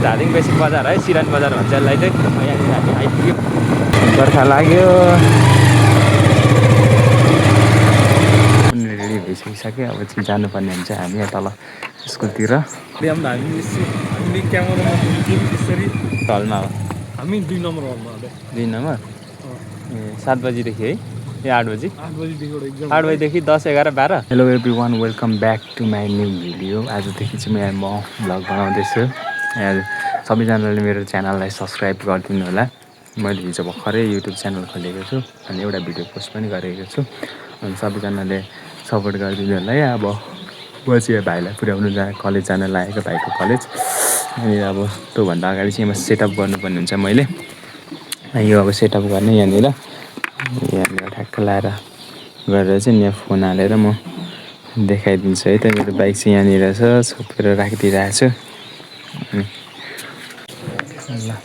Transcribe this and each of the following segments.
Dhading basic बजार है, सिरान बजार भन्छ यसलाई चाहिँ। यहाँनिर हामी आइपुग्यो, बर्खा लाग्यो, रेडी भइसकिसक्यो। अब चाहिँ जानुपर्ने हुन्छ हामी यहाँ तल स्कुलतिर। हलमा हो हामी 2 नम्बर हलमा 2 नम्बर। ए 7 बजीदेखि है, ए 8 बजी, 8 बजीदेखि 10, 11, 12। Hello everyone, welcome back to my new video. आजदेखि चाहिँ म भ्लग बनाउँदैछु। सबैजनाले मेरो च्यानललाई सब्सक्राइब गरिदिनु होला। मैले हिजो भर्खरै युट्युब च्यानल खोलेको छु अनि एउटा भिडियो पोस्ट पनि गरेको छु। अनि सबैजनाले सपोर्ट गरिदिनु होला है। अब म चाहिँ भाइलाई पुर्याउनु कलेज जान लागेको, भाइको कलेज। अनि अब त्योभन्दा अगाडि चाहिँ म सेटअप गर्नुपर्ने हुन्छ मैले। यो अब सेटअप गर्ने यहाँनिर ठ्याक्क लाएर गरेर चाहिँ यहाँ फोन हालेर म देखाइदिन्छु है त। मेरो बाइक चाहिँ यहाँनिर छ, छोपेर राखिदिइरहेको छु। ल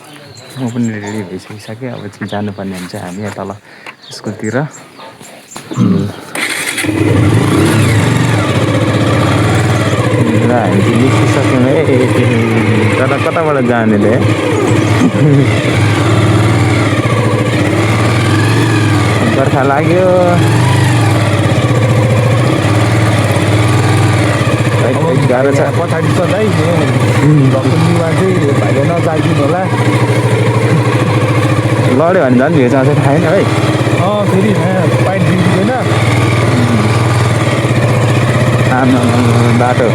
म पनि रेडी भइसकिसक्यो। अब चाहिँ जानुपर्ने हुन्छ हामी यहाँ तल स्कुलतिर। ल हामी चाहिँ निस्किसक्यौँ है। कताबाट जानेले बर्खा लाग्यो, गाह्रो छ। पछाडि छ है भक्तुमा चाहिँ भाइले नजागिदिनु होला। लड्यो भने झन् भिड जान्छ थाहा छैन है। फेरि पाइप दिँदैन बाटो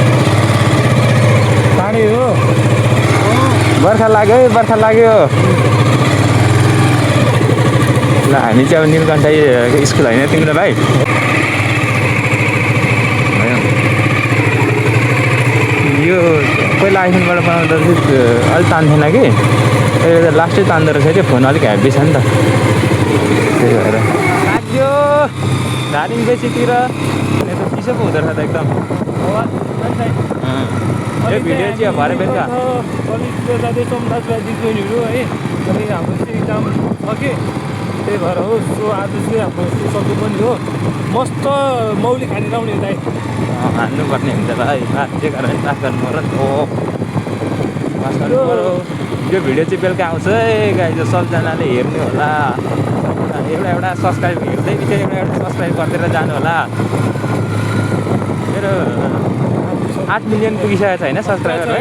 टाढै हो। बर्खा लाग्यो है, बर्खा लाग्यो। ल हामी चाहिँ अब नीलकण्ठ स्कुल होइन तिम्रो भाइ। यो पहिला आइफोनबाट बनाउँदा चाहिँ अलिक तान्थेन कि, अहिले त लास्टै तान्दो रहेछ कि, फोन अलिक हेभी छ नि त, त्यही भएर लाग्यो। धादिङ बेसीतिर यता चिसो पो हुँदो रहेछ त एकदम। यो भिडियो चाहिँ भरे बेलुका कलेजतिर जाँदैछौँ 10 बजीदेखिहरू है। अनि हाम्रो चाहिँ इक्जाम छ कि, त्यही भएर हो। सो आज चाहिँ हाम्रो सक्नु पनि हो। मस्त मौली खानेर आउने दाइ हान्नुपर्ने हुन्छ भाइ। जे गरेर पास गर्नु पर्यो नि त। पास गर्नु पर्यो। यो भिडियो चाहिँ बेलुका आउँछ है गाइज, सबजनाले हेर्नु होला। एउटा सब्सक्राइब हेर्दै पछि एउटा सब्सक्राइब गरिदिएर जानु होला। मेरो 8 मिलियन पुगिसकेको छ होइन सब्सक्राइबर है।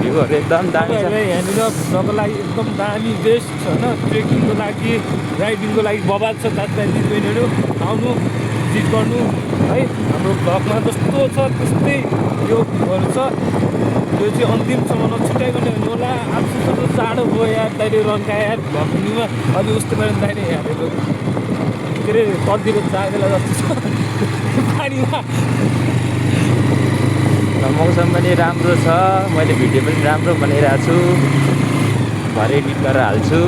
भ्यूहरू एकदम दामी छ। यहाँनिर घुम्नको लागि एकदम दामी बेस्ट छ होइन। ट्रेकिङको लागि, राइडिङको लागि बबाल छ। दाजुभाइ दिदीबहिनीहरू आउनु, भिजिट गर्नु है। हाम्रो भ्लगमा जस्तो छ त्यस्तै यो भ्यूहरू छ। यो चाहिँ अन्तिमसम्म नछुट्याइ पनि हुनु होला। आफू त चाँडो भयो यार, दाइले रन्का यार भ्लग हुनुमा। अलि उस्तो भयो दाइले हेरेको के अरे तर्दिएर जागेला जस्तो छ पानीमा। मौसम पनि राम्रो छ। मैले भिडियो पनि राम्रो बनाइरहेको छु, भरे एडिट गरेर हाल्छु।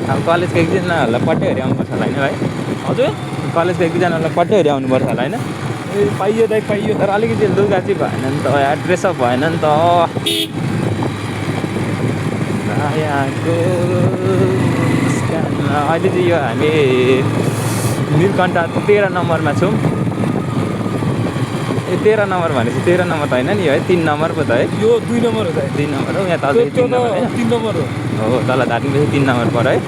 अब कलेजको एकजनाहरूलाई पट्टै हेरी आउनुपर्छ होला होइन भाइ? हजुर, कलेजको एकजनालाई पट्टै हेरी आउनुपर्छ होला होइन? ए पाइयो दाइ पाइयो। तर अलिकति लुगा चाहिँ भएन नि त यार, ड्रेसअप भएन नि त। अहिले चाहिँ यो हामी नीलकण्ठ 13 नम्बरमा छौँ। ए 13 नम्बर भनेपछि 13 नम्बर त होइन नि है, 3 नम्बर पो त है। यो 2 नम्बर हो दाइ। 3 नम्बर हो। यहाँ तल 3 नम्बर होइन? 3 नम्बर हो। तल धादिङपछि 3 नम्बर पर्यो है।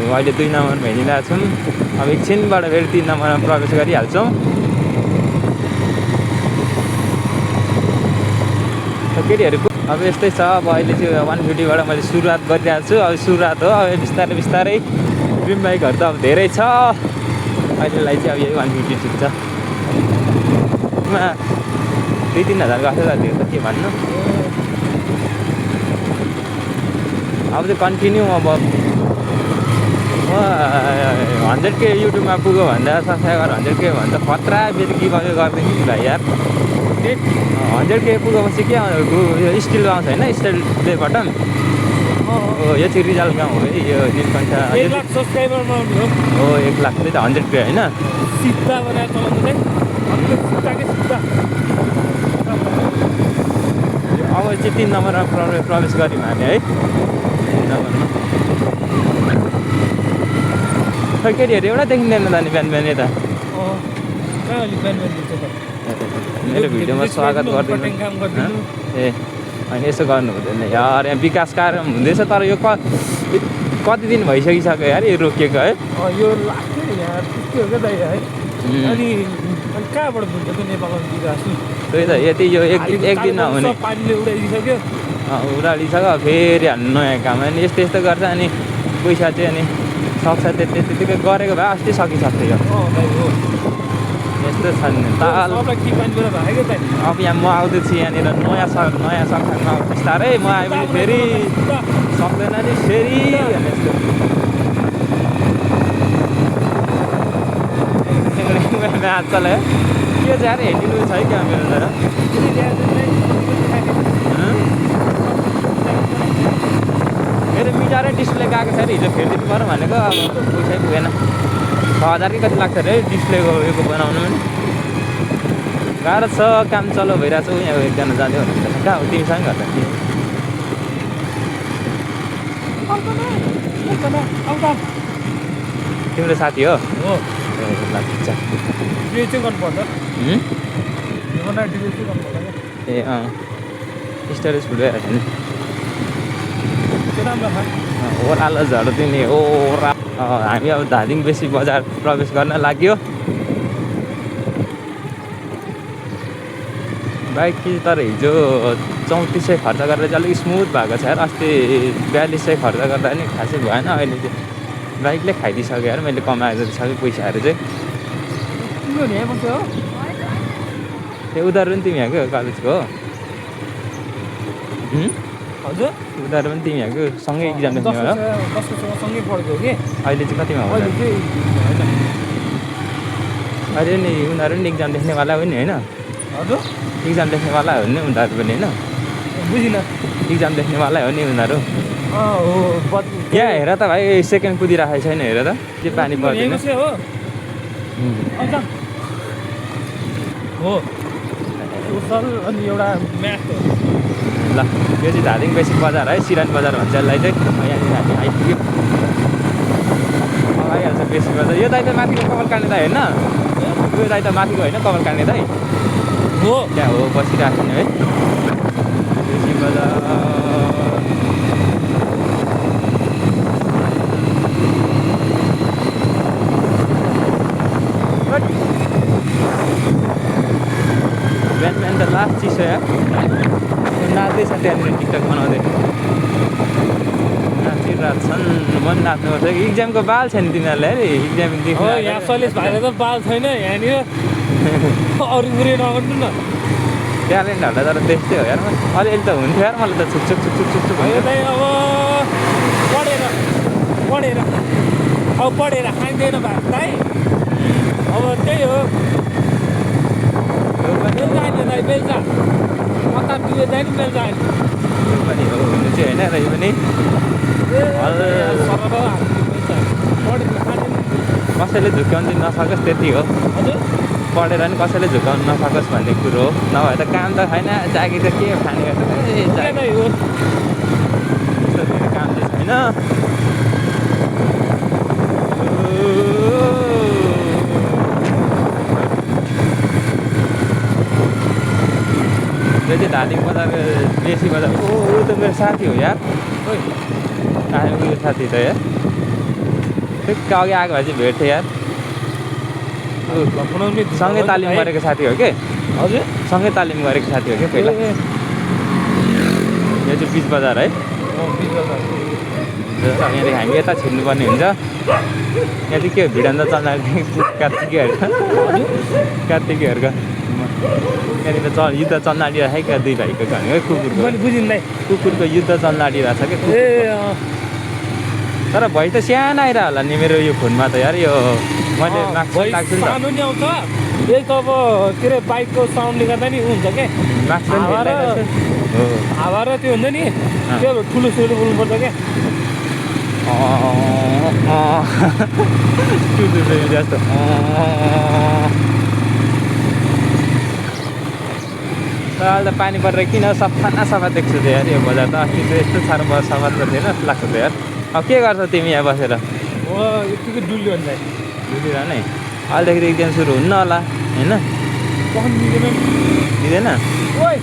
अहिले 2 नम्बरमा हिँडिरहेको छौँ। अब एकछिनबाट फेरि 3 नम्बरमा प्रवेश गरिहाल्छौँ। केटीहरू अब यस्तै छ। अब अहिले चाहिँ 150बाट मैले सुरुवात गरिरहेको छु। अब सुरुवात हो। अब बिस्तारै बिस्तारै ड्रिम बाइकहरू त अब धेरै छ। अहिलेलाई चाहिँ अब यही 150 ठिक छ। 2-3 हजार गएको छ त्यो त के भन्नु। अब चाहिँ कन्टिन्यू अब 100K युट्युबमा पुग्यो भन्दा सब्सक्राइबर 100K भन्दा खतरा बेसी गिभअवे गरिदिनु नि भाइ यार। 100K पुगेपछि के यो स्टिल आउँछ होइन, स्टिल प्ले बटन। यो चाहिँ रिजल्ट गाउँ हो है यो नीलकण्ठ। 1 लाख सब्सक्राइबरमा हो 1 लाख चाहिँ त 100K होइन। सिधा बनाएर चलाउनु चाहिँ अब चाहिँ 3 नम्बरमा प्रवेश गऱ्यौँ हामी है। 3 नम्बरमा खै केटीहरू एउटा देखिँदैन त नि बिहान बिहान यता। मेरो भिडियोमा स्वागत गरिदिनु काम गरिदिनु ए होइन यसो गर्नु हुँदैन यार यहाँ विकास कार्यक्रम हुँदैछ तर यो कति दिन भइसकिसक्यो यार यो रोकिएको है यो लाग्थ्यो नि यहाँ त्यस्तै हो क्या दाइ है अनि कहाँबाट बुझ्छ त नेपालमा विकास त्यही त यति यो एक दिनमा हुने पानीले उडाइदिइसक्यो उडालिसक्यो फेरि हाल्नु नयाँ काम अनि यस्तो यस्तो गर्छ अनि पैसा चाहिँ अनि सक्छ त्यतिकै गरेको भए अस्ति सकिसक्थ्यो यो यस्तो छ नि ताल अब यहाँ म आउँदैछु यहाँनिर नयाँ सङ्खामा बिस्तारै म आएपछि फेरि सक्दैन नि फेरि यस्तो म्याच चल्यो के चाहिँ अरे हेरिदिनु छ है क्या मेरो मेरो मिटरै डिस्प्ले गएको छ अरे हिजो फेरिदिनु पऱ्यो भनेको अब पैसै पुगेन 6000 कि कति लाग्छ अरे डिस्प्लेको उयोको बनाउनु पनि गाह्रो छ काम चलो भइरहेको छ यहाँ एकजना जाँदै भन्नुहुन्छ कहाँ हो तिमीसँग गर्दा तिम्रो साथी हो ए अँ स्टोरेज फुल भइरहेको छ नि ओह्रालो झर्यो तिमी ओह्रा हामी अब धादिङ बेसी बजार प्रवेश गर्न लाग्यो बाइक कि तर हिजो 3400 खर्च गरेर चाहिँ अलिक स्मुथ भएको छ यार अस्ति 4200 खर्च गर्दा पनि खासै भएन अहिले चाहिँ बाइकले खाइदिइसक्यो यार मैले कमाएको सबै पैसाहरू चाहिँ त्यो उधारो पनि तिमी यहाँको कलेजको हो हजुर उधारो पनि तिमी यहाँको सँगै इक्जाम लेख्ने हो सँगै पढेको कि अहिले चाहिँ कतिमा हो अहिले नि उनीहरू पनि इक्जाम लेख्नेवाला हो नि होइन हजुर इक्जाम लेख्नेवाला हो नि उनीहरू पनि होइन बुझिनँ इक्जाम लेख्नेवाला हो नि उनीहरू हो यहाँ हेर त भाइ सेकेन्ड कुदिराखेको छैन हेर त के पानी पर्दैन हो अनि एउटा म्याथ ल यो चाहिँ धादिङ बेसी बजार है सिरान बजार भन्छ यसलाई चाहिँ यहाँनिर हामी आइपुग्यो आइहाल्छ बेसी बजार यो दाइ त माथिको कपाल काट्ने दाइ होइन यो दाइ त माथिको होइन कपाल काट्ने दाइ हो त्यहाँ हो बसिरहेको नि है बेसी बजार बिहान त लास्ट चिसो यार नाच्दैछ त्यहाँनिर टिकटक बनाउँदै नाचिरहेको छन् म पनि नाच्नुपर्छ इक्जामको बाल छैन तिनीहरूलाई अरे इक्जाम यहाँ सलेस भाइले त बाल छैन यहाँनिर अरू कुरै नगर्नु न ट्यालेन्टहरूलाई तर त्यस्तै हो यार अलिअलि त हुन्थ्यो यार मलाई त छुक भयो दाइ अब पढेर खाइँदैन भात दाइ अब त्यही हो बेलुका आइदियो दाइ बेलुका कता दियो दाइ नि बेलुका आइदियो पनि हो हुनु चाहिँ होइन रही पनि कसैले झुक्याउनु नसकोस् त्यति हो हजुर पढेर नि कसैले झुकाउनु नसकोस् भन्ने कुरो हो नभए त काम त छैन जागी त के खाने गर्छ काम चाहिँ छैन यो चाहिँ धादिङ बजार बेसी बजार ऊ त मेरो साथी हो यार आयो उयो साथी त यार ठिक्क अघि आएको भए चाहिँ भेट्थेँ यार सँगै तालिम गरेको साथी हो कि हजुर सँगै तालिम गरेको साथी हो कि पहिला यो चाहिँ बिच बजार है यहाँदेखि हामी यता छिर्नुपर्ने हुन्छ यहाँ चाहिँ के हो भिडन्त कार्तिकेहरूको यहाँनिर युद्ध चल्लाडिरहेको दुई भाइको घर है कुकुरको कुकुरको युद्ध चल्लाडिरहेको छ क्या तर भइ त सानो आइरह होला नि मेरो यो फोनमा त यार यो मैले माक्स लाग्छु नि सानो नि आउँछ यही त अब के अरे बाइकको साउन्डले गर्दा नि हुन्छ क्या माक्स हावा र त्यो हुन्छ नि त्यो ठुलो सुरु बोल्नुपर्छ क्या जस्तो अहिले त पानी परेर किन सफा न सफा देख्छु त यार यो बजार त अस्ति त यस्तो साह्रो सफा त थिएन जस्तो लाग्छ त यार अब के गर्छौ तिमी यहाँ बसेर यतिकै डुल्यो भने डुलिरहनु है अहिलेदेखि एक्जाम सुरु हुन्न होला होइन पहन दिँदैन दिँदैन ओइ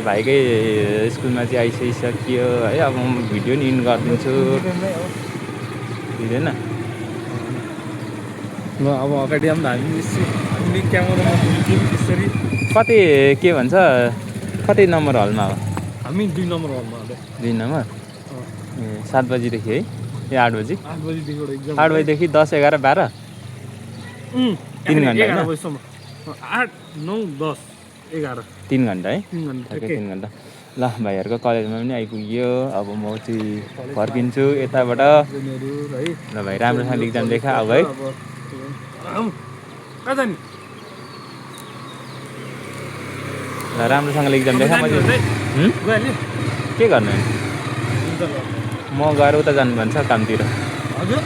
भाइकै स्कुलमा चाहिँ आइसकिसक्यो है। अब म भिडियो नि इन गरिदिन्छु। दिँदैन ल अब अगाडि आउँदा हामी क्यामेरामा हुन्थ्यौँ त्यसरी कति के भन्छ कति नम्बर हलमा हो? हामी 2 नम्बर हलमा हाल्यो 2 नम्बर ए 7 बजीदेखि है ए 8 बजी 8 बजीदेखि एउटा एक्जाम 8 बजीदेखि 10, 11, 12 3 घन्टा 11 होइन? बजीसम्म 8, 9, 10, 11 3 घन्टा है 3 घन्टा ठ्याक्कै 3 घन्टा। ल भाइहरूको कलेजमा पनि आइपुग्यो। अब म चाहिँ फर्किन्छु यताबाट। है ल भाइ राम्रोसँग इक्जाम देखा अब है। कहाँ जाने ल राम्रोसँगले इक्जाम देखा। म गइहाल्यो के गर्नु म गएर उता जानु भन्छ कामतिर। हजुर